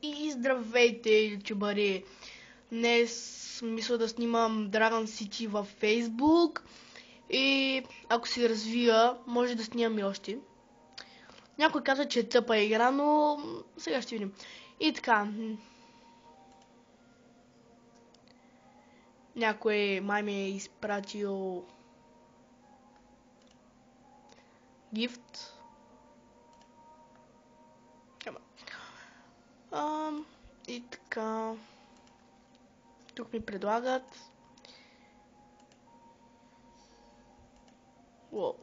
И здравейте, ютубъри! Днес мисля да снимам Dragon City във Facebook и ако се развия, може да снимам и още. Някой каза, че е тъпа игра, но сега ще видим. И така. Някой май ми е изпратил гифт. И така. Тук ми предлагат. Уоу.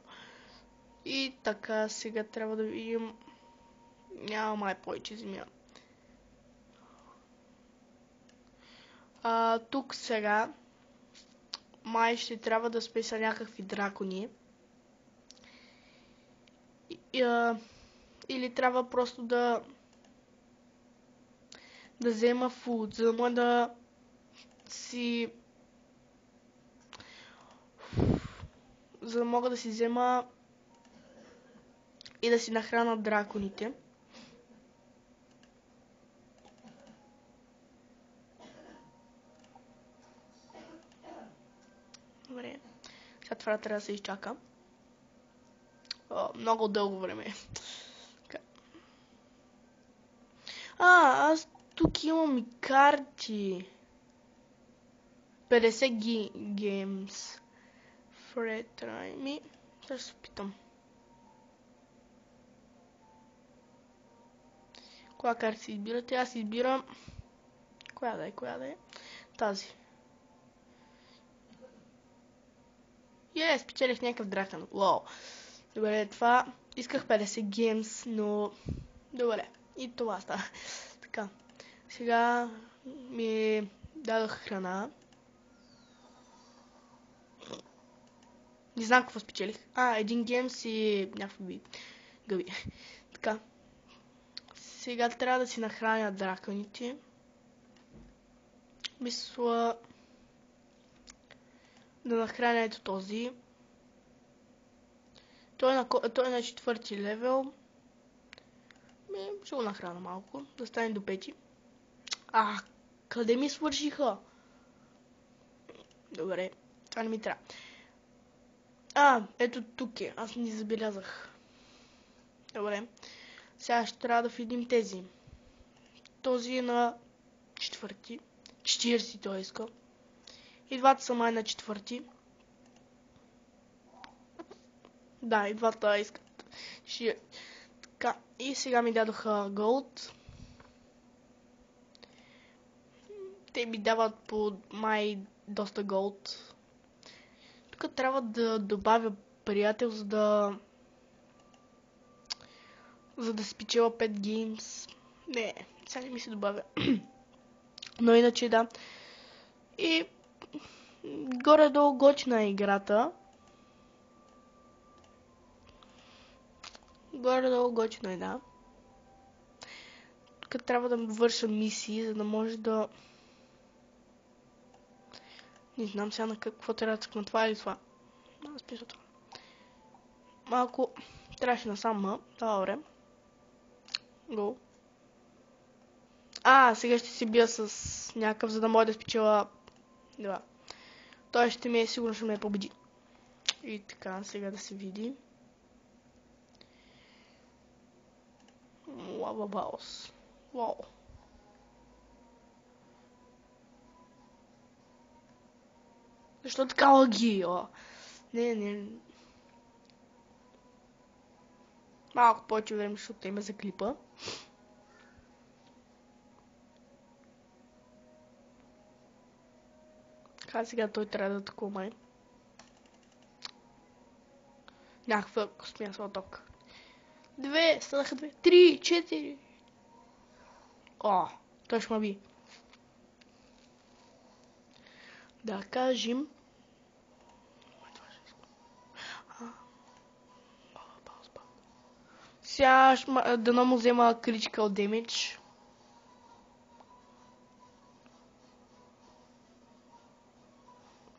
И така, сега трябва да видим. Няма май повече земя. Тук сега май ще трябва да спеса някакви дракони. Или трябва просто да взема фуд, за да мога да си взема и да си нахрана драконите. Добре. Сега това трябва да се изчака. Много дълго време. Аз тук имам и карти. 50 геймс. Фред Райми. Сега ще се питам. Коя карта си избирате? Аз избирам... Коя да е? Тази. Спечелих някакъв дракон. Уау. Добре, това... Исках 50 геймс, но... Добре. И това става. Така. Сега ми дадох храна. Не знам какво спечелих. Един геймс и някакви гъби. Така. Сега трябва да си нахраня драконите. Мисля да нахраня ето този. Той е на 4-ти левел. Ще го нахрана малко. Да стане до 5-ти. Къде ми свършиха? Добре. Това не ми трябва. Ето тук е. Аз не забелязах. Добре. Сега ще трябва да видим тези. Този е на 4-ти. 40 той иска. И двата са май на 4-ти. Да, и двата искат. Така. И сега ми дадоха голд. Те ми дават по май доста голд. Тук трябва да добавя приятел, за да спечела 5 геймс. Не, сега не ми се добавя. Но иначе да. И горе-долу готина е играта. Горе-долу готина е, да. Тук трябва да върша мисии, за да може да... Не знам сега на какво трябва да цъкна, това или това. Списва това. Малко трябваше насам, добре. Го. Сега ще си бия с някакъв, за да мога да спечела... Да. Той ще ми сигурно ще ме победи. И така, сега да се види. Лава Баус. Вау. Защо така лаги? Не. Малко повече време, защото има за клипа. Така, сега той трябва да атакува май. Някаква космическа топка. 2, станаха 2, 3, 4. Той ще ме би. Да кажем. Сега дано му взема critical damage.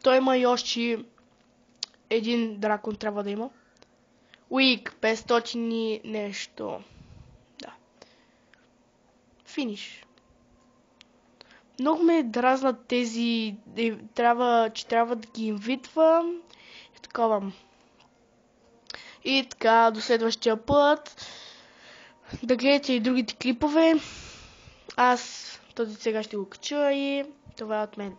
Той има и още един дракон трябва да има. Weak, 500 и нещо. Да. Финиш. Много ме дразнат тези, че трябва да ги инвитвам и такова. И така, до следващия път да гледате и другите клипове. Аз този сега ще го кача и това е от мен.